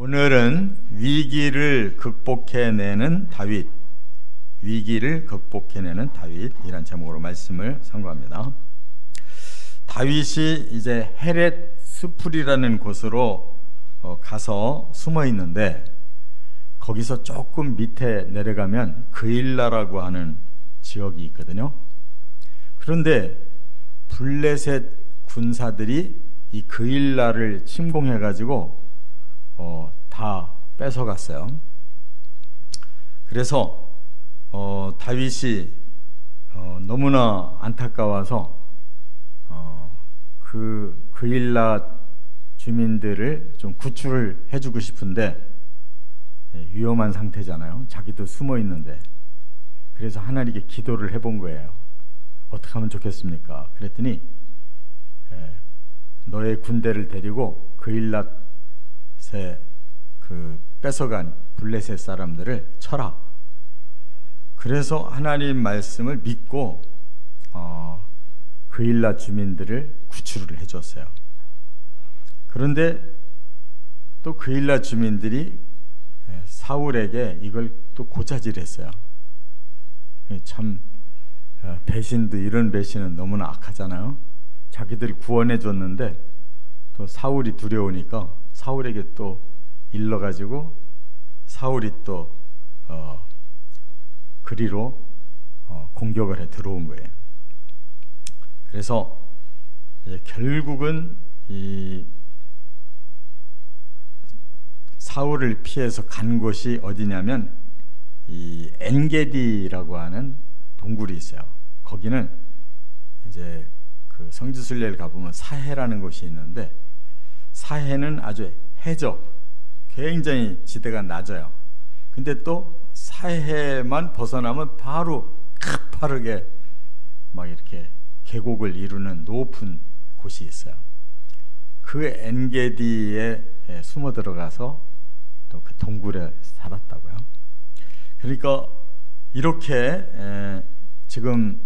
오늘은 위기를 극복해내는 다윗, 위기를 극복해내는 다윗이란 제목으로 말씀을 선고합니다. 다윗이 이제 헤렛 수풀이라는 곳으로 가서 숨어 있는데, 거기서 조금 밑에 내려가면 그일라라고 하는 지역이 있거든요. 그런데 블레셋 군사들이 이 그일라를 침공해가지고 다 뺏어갔어요. 그래서 다윗이 너무나 안타까워서 그일라 주민들을 좀 구출을 해주고 싶은데 위험한 상태잖아요. 자기도 숨어 있는데. 그래서 하나님께 기도를 해본 거예요. 어떻게 하면 좋겠습니까? 그랬더니 너의 군대를 데리고 그일랏에 뺏어간 블레셋 사람들을 쳐라. 그래서 하나님 말씀을 믿고 그일랏 주민들을 구출을 해줬어요. 그런데 또 그일랏 주민들이 사울에게 이걸 또 고자질했어요. 참 배신도, 이런 배신은 너무나 악하잖아요. 자기들이 구원해 줬는데 또 사울이 두려우니까 사울에게 또 일러가지고 사울이 또 그리로 공격을 해 들어온 거예요. 그래서 결국은 이 사울을 피해서 간 곳이 어디냐면 이 엔게디라고 하는 동굴이 있어요. 거기는 이제 그 성지순례를 가보면 사해라는 곳이 있는데, 사해는 아주 해적, 굉장히 지대가 낮아요. 근데 또 사해만 벗어나면 바로 가파르게 막 이렇게 계곡을 이루는 높은 곳이 있어요. 그 엔게디에 숨어 들어가서 또 그 동굴에 살았다고요. 그러니까 이렇게 지금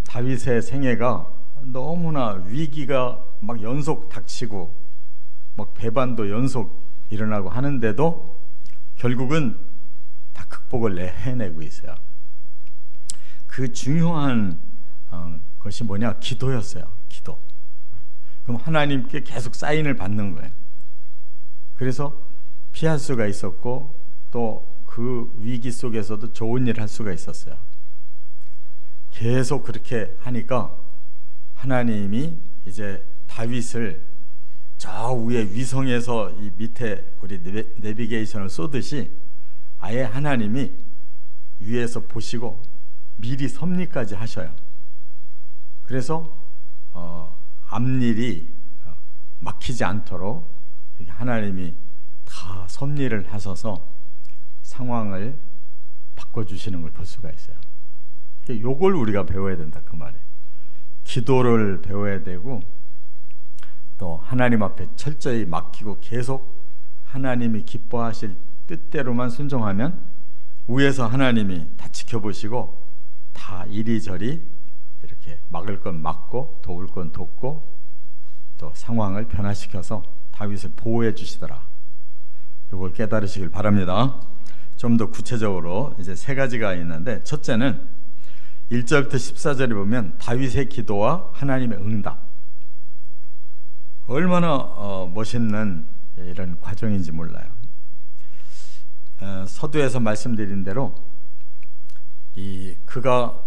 다윗의 생애가 너무나 위기가 막 연속 닥치고 막 배반도 연속 일어나고 하는데도 결국은 다 극복을 해내고 있어요. 그 중요한 것이 뭐냐? 기도였어요. 기도. 그럼 하나님께 계속 사인을 받는 거예요. 그래서 피할 수가 있었고, 또 그 위기 속에서도 좋은 일을 할 수가 있었어요. 계속 그렇게 하니까 하나님이 이제 다윗을 저 위에 위성에서 이 밑에 우리 내비게이션을 쏘듯이 아예 하나님이 위에서 보시고 미리 섭리까지 하셔요. 그래서 앞일이 막히지 않도록 하나님이 다 섭리를 하셔서 상황을 바꿔주시는 걸 볼 수가 있어요. 요걸 우리가 배워야 된다, 그 말이에요. 기도를 배워야 되고, 또 하나님 앞에 철저히 맡기고 계속 하나님이 기뻐하실 뜻대로만 순종하면 위에서 하나님이 다 지켜보시고 다 이리저리 이렇게 막을 건 막고 도울 건 돕고 또 상황을 변화시켜서 다윗을 보호해 주시더라. 이걸 깨달으시길 바랍니다. 좀 더 구체적으로 이제 세 가지가 있는데, 첫째는 1절부터 14절에 보면 다윗의 기도와 하나님의 응답. 얼마나 멋있는 이런 과정인지 몰라요. 서두에서 말씀드린 대로 그가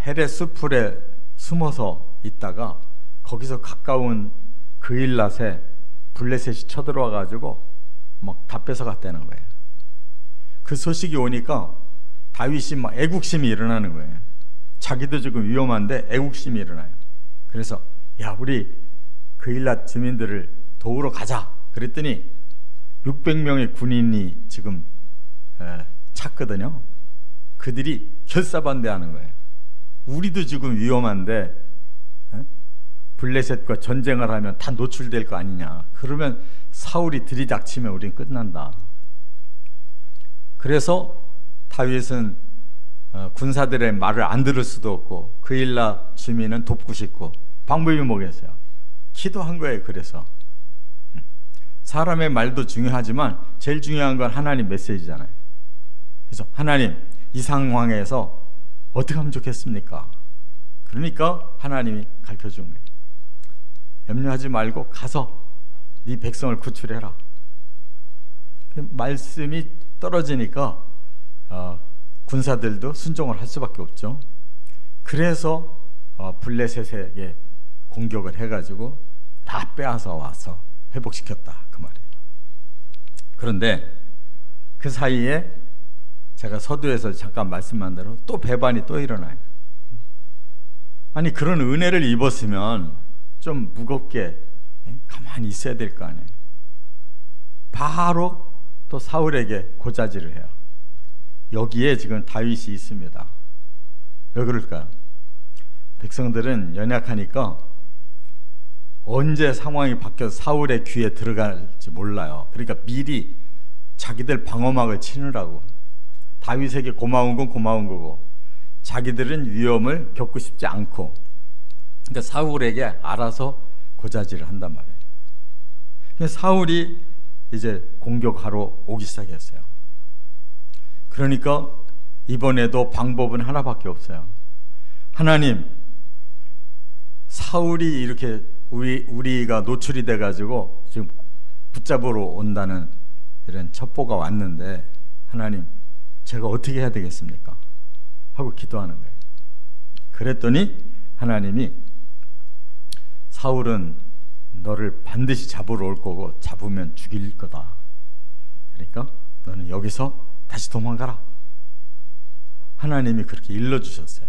헤렛 수풀에 숨어서 있다가 거기서 가까운 그일랏에 블레셋이 쳐들어와 가지고 막 다 뺏어갔다는 거예요. 그 소식이 오니까 다윗이 막 애국심이 일어나는 거예요. 자기도 지금 위험한데 애국심이 일어나요. 그래서 야, 우리 그일랏 주민들을 도우러 가자. 그랬더니 600명의 군인이 지금 찼거든요. 그들이 결사반대하는 거예요. 우리도 지금 위험한데 블레셋과 전쟁을 하면 다 노출될 거 아니냐. 그러면 사울이 들이닥치면 우린 끝난다. 그래서 다윗은 군사들의 말을 안 들을 수도 없고 그일라 주민은 돕고 싶고 방법이 뭐겠어요? 기도한 거예요. 그래서 사람의 말도 중요하지만 제일 중요한 건 하나님 메시지잖아요. 그래서 하나님, 이 상황에서 어떻게 하면 좋겠습니까? 그러니까 하나님이 가르쳐준 거예요. 염려하지 말고 가서 네 백성을 구출해라. 말씀이 떨어지니까 군사들도 순종을 할 수밖에 없죠. 그래서 블레셋에게 공격을 해가지고 다 빼앗아 와서 회복시켰다, 그 말이에요. 그런데 그 사이에 제가 서두에서 잠깐 말씀한 대로 또 배반이 또 일어나요. 아니, 그런 은혜를 입었으면 좀 무겁게 가만히 있어야 될 거 아니에요. 바로 또 사울에게 고자질을 해요. 여기에 지금 다윗이 있습니다. 왜 그럴까요? 백성들은 연약하니까 언제 상황이 바뀌어서 사울의 귀에 들어갈지 몰라요. 그러니까 미리 자기들 방어막을 치느라고. 다윗에게 고마운 건 고마운 거고, 자기들은 위험을 겪고 싶지 않고, 그러니까 사울에게 알아서 고자질을 한단 말이에요. 그래서 사울이 이제 공격하러 오기 시작했어요. 그러니까 이번에도 방법은 하나밖에 없어요. 하나님, 사울이 이렇게 우리가 노출이 돼가지고 지금 붙잡으러 온다는 이런 첩보가 왔는데, 하나님, 제가 어떻게 해야 되겠습니까? 하고 기도하는 거예요. 그랬더니 하나님이, 사울은 너를 반드시 잡으러 올 거고 잡으면 죽일 거다. 그러니까 너는 여기서 다시 도망가라. 하나님이 그렇게 일러주셨어요.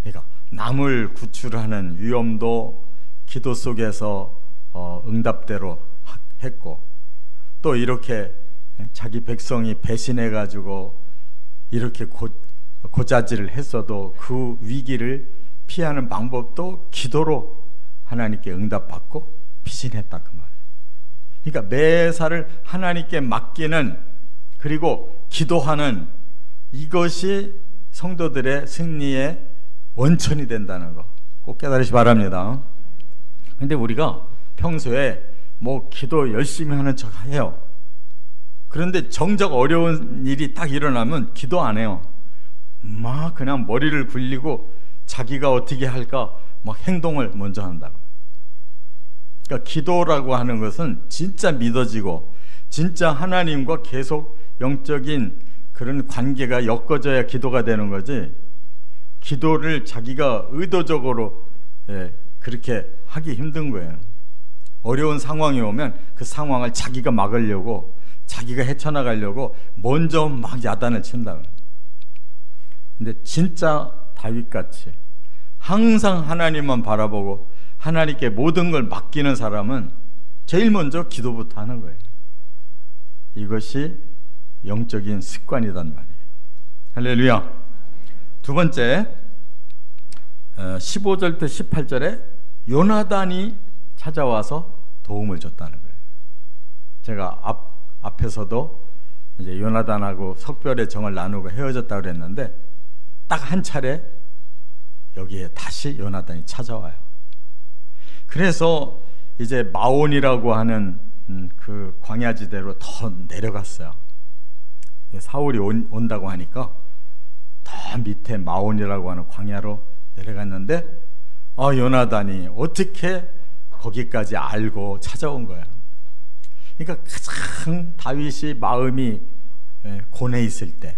그러니까 남을 구출하는 위험도 기도 속에서 응답대로 했고, 또 이렇게 자기 백성이 배신해가지고 이렇게 고자질을 했어도 그 위기를 피하는 방법도 기도로 하나님께 응답받고 피신했다, 그 말이에요. 그러니까 매사를 하나님께 맡기는, 그리고 기도하는, 이것이 성도들의 승리의 원천이 된다는 거 꼭 깨달으시 바랍니다. 근데 우리가 평소에 뭐 기도 열심히 하는 척 해요. 그런데 정작 어려운 일이 딱 일어나면 기도 안 해요. 막 그냥 머리를 굴리고 자기가 어떻게 할까 막 행동을 먼저 한다고. 그러니까 기도라고 하는 것은 진짜 믿어지고 진짜 하나님과 계속 영적인 그런 관계가 엮어져야 기도가 되는 거지, 기도를 자기가 의도적으로 그렇게 하기 힘든 거예요. 어려운 상황이 오면 그 상황을 자기가 막으려고, 자기가 헤쳐나가려고 먼저 막 야단을 친다. 근데 진짜 다윗같이 항상 하나님만 바라보고 하나님께 모든 걸 맡기는 사람은 제일 먼저 기도부터 하는 거예요. 이것이 영적인 습관이란 말이에요. 할렐루야. 두 번째, 15절부터 18절에 요나단이 찾아와서 도움을 줬다는 거예요. 제가 앞에서도 이제 요나단하고 석별의 정을 나누고 헤어졌다고 그랬는데, 딱 한 차례 여기에 다시 요나단이 찾아와요. 그래서 이제 마온이라고 하는 그 광야지대로 더 내려갔어요. 사울이 온다고 하니까 더 밑에 마온이라고 하는 광야로 내려갔는데, 요나단이 어떻게 거기까지 알고 찾아온 거야. 그러니까 가장 다윗이 마음이 고뇌 있을 때,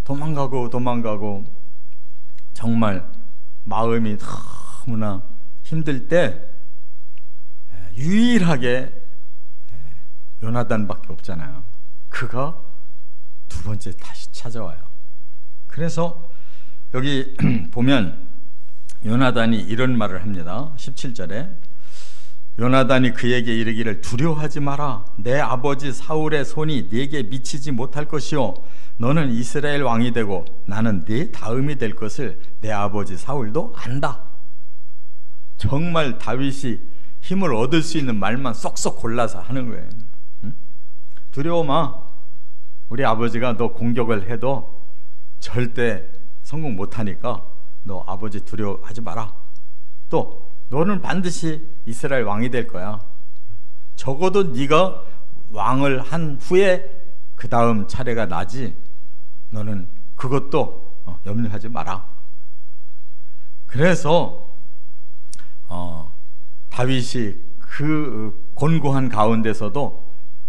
도망가고 정말 마음이 너무나 힘들 때 유일하게 요나단밖에 없잖아요. 그가 두 번째 다시 찾아와요. 그래서 여기 보면 요나단이 이런 말을 합니다. 17절에 요나단이 그에게 이르기를 두려워하지 마라. 내 아버지 사울의 손이 네게 미치지 못할 것이요 너는 이스라엘 왕이 되고 나는 네 다음이 될 것을 내 아버지 사울도 안다. 정말 다윗이 힘을 얻을 수 있는 말만 쏙쏙 골라서 하는 거예요. 응? 두려워 마. 우리 아버지가 너 공격을 해도 절대 성공 못하니까 너 아버지 두려워하지 마라. 또 너는 반드시 이스라엘 왕이 될 거야. 적어도 네가 왕을 한 후에 그 다음 차례가 나지 너는 그것도 염려하지 마라. 그래서 다윗이 그 곤고한 가운데서도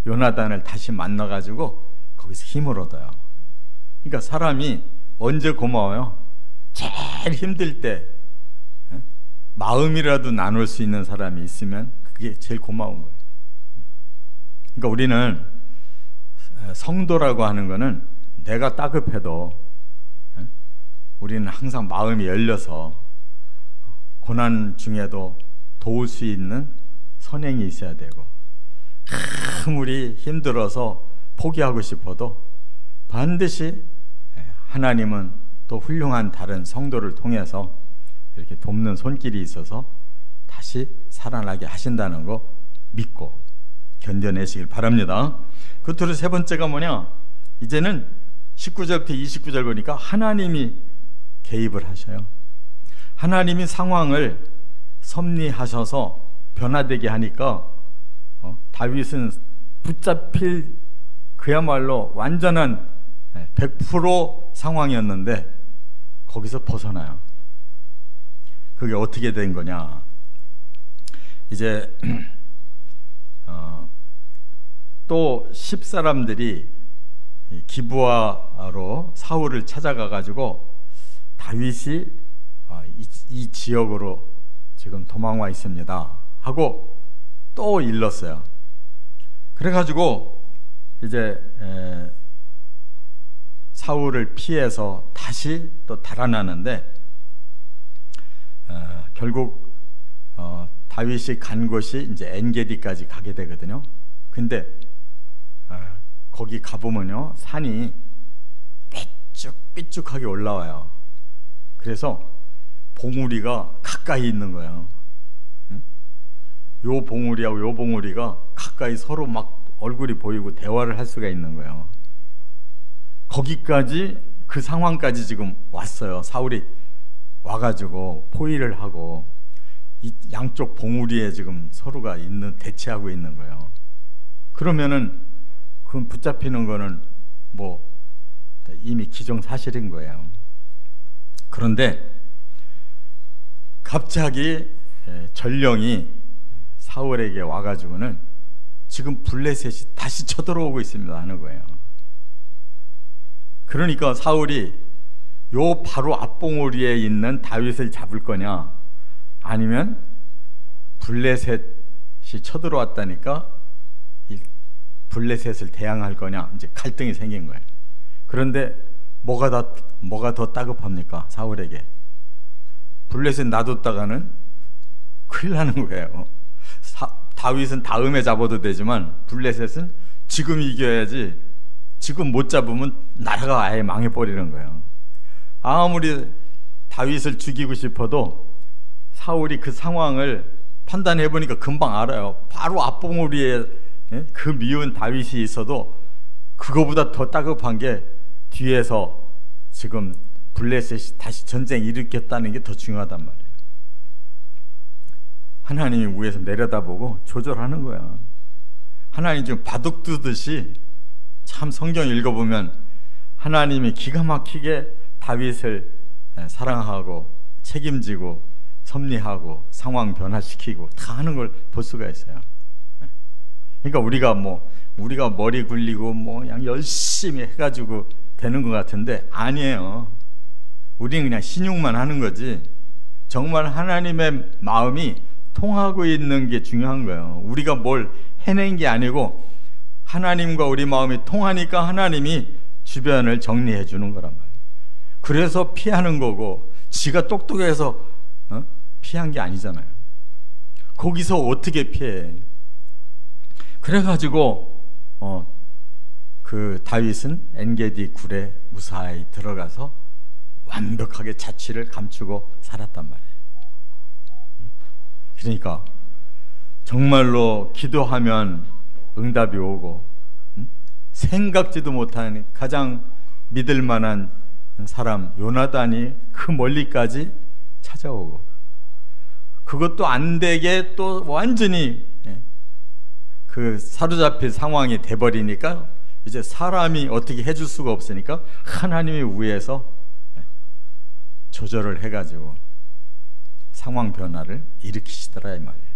요나단을 다시 만나가지고 거기서 힘을 얻어요. 그러니까 사람이 언제 고마워요? 제일 힘들 때 마음이라도 나눌 수 있는 사람이 있으면 그게 제일 고마운 거예요. 그러니까 우리는 성도라고 하는 거는 내가 따급해도 우리는 항상 마음이 열려서 고난 중에도 도울 수 있는 선행이 있어야 되고, 아무리 힘들어서 포기하고 싶어도 반드시 하나님은 또 훌륭한 다른 성도를 통해서 이렇게 돕는 손길이 있어서 다시 살아나게 하신다는 거 믿고 견뎌내시길 바랍니다. 끝으로 세 번째가 뭐냐? 이제는 19절부터 29절 보니까 하나님이 개입을 하셔요. 하나님이 상황을 섭리하셔서 변화되게 하니까 다윗은 붙잡힐 그야말로 완전한 100% 상황이었는데 거기서 벗어나요. 그게 어떻게 된 거냐? 이제 또 10사람들이 기브아로 사울을 찾아가 가지고 다윗이 이 지역으로 지금 도망와 있습니다 하고 또 일렀어요. 그래가지고 이제 사울을 피해서 다시 또 달아나는데 결국 다윗이 간 곳이 이제 엔게디까지 가게 되거든요. 근데 거기 가보면요, 산이 삐쭉삐쭉하게 올라와요. 그래서 봉우리가 가까이 있는 거예요. 요 봉우리하고 요 봉우리가 가까이 서로 막 얼굴이 보이고 대화를 할 수가 있는 거예요. 거기까지, 그 상황까지 지금 왔어요. 사울이 와가지고 포위를 하고 이 양쪽 봉우리에 지금 서로가 대치하고 있는 거예요. 그러면은 그건 붙잡히는 거는 뭐 이미 기정사실인 거예요. 그런데 갑자기 전령이 사울에게 와가지고는 지금 블레셋이 다시 쳐들어오고 있습니다 하는 거예요. 그러니까 사울이 요 바로 앞봉우리에 있는 다윗을 잡을 거냐, 아니면 블레셋이 쳐들어왔다니까 블레셋을 대항할 거냐, 이제 갈등이 생긴 거예요. 그런데 뭐가 더 따급합니까? 사울에게 블레셋 놔뒀다가는 큰일 나는 거예요. 다윗은 다음에 잡아도 되지만 블레셋은 지금 이겨야지, 지금 못 잡으면 나라가 아예 망해버리는 거예요. 아무리 다윗을 죽이고 싶어도 사울이 그 상황을 판단해 보니까 금방 알아요. 바로 앞봉우리에 그 미운 다윗이 있어도 그거보다 더 따급한 게 뒤에서 지금 블레셋이 다시 전쟁 일으켰다는 게 더 중요하단 말이에요. 하나님이 위에서 내려다보고 조절하는 거야. 하나님 지금 바둑 두듯이, 참 성경 읽어보면 하나님이 기가 막히게 다윗을 사랑하고 책임지고 섭리하고 상황 변화시키고 다 하는 걸 볼 수가 있어요. 그러니까 우리가 머리 굴리고 그냥 열심히 해가지고 되는 것 같은데 아니에요. 우리는 그냥 신용만 하는 거지, 정말 하나님의 마음이 통하고 있는 게 중요한 거예요. 우리가 뭘 해낸 게 아니고 하나님과 우리 마음이 통하니까 하나님이 주변을 정리해 주는 거란 말이에요. 그래서 피하는 거고, 지가 똑똑해서 피한 게 아니잖아요. 거기서 어떻게 피해? 그래가지고 그 다윗은 엔게디 굴에 무사히 들어가서 완벽하게 자취를 감추고 살았단 말이에요. 그러니까 정말로 기도하면 응답이 오고, 생각지도 못한 가장 믿을 만한 사람 요나단이 그 멀리까지 찾아오고, 그것도 안 되게 또 완전히 그 사로잡힌 상황이 돼버리니까 이제 사람이 어떻게 해줄 수가 없으니까 하나님이 위에서 조절을 해가지고 상황 변화를 일으키시더라 이 말이에요.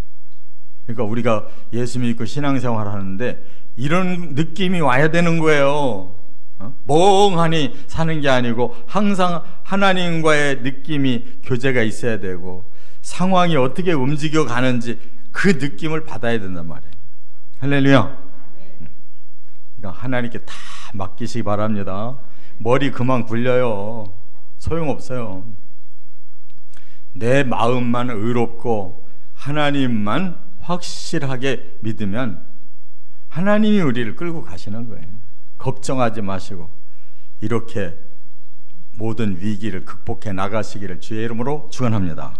그러니까 우리가 예수 믿고 신앙생활 하는데 이런 느낌이 와야 되는 거예요. 멍하니 사는 게 아니고 항상 하나님과의 느낌이 교제가 있어야 되고 상황이 어떻게 움직여 가는지 그 느낌을 받아야 된단 말이에요. 할렐루야. 그러니까 하나님께 다 맡기시기 바랍니다. 머리 그만 굴려요. 소용없어요. 내 마음만 의롭고 하나님만 확실하게 믿으면 하나님이 우리를 끌고 가시는 거예요. 걱정하지 마시고 이렇게 모든 위기를 극복해 나가시기를 주의 이름으로 축원합니다.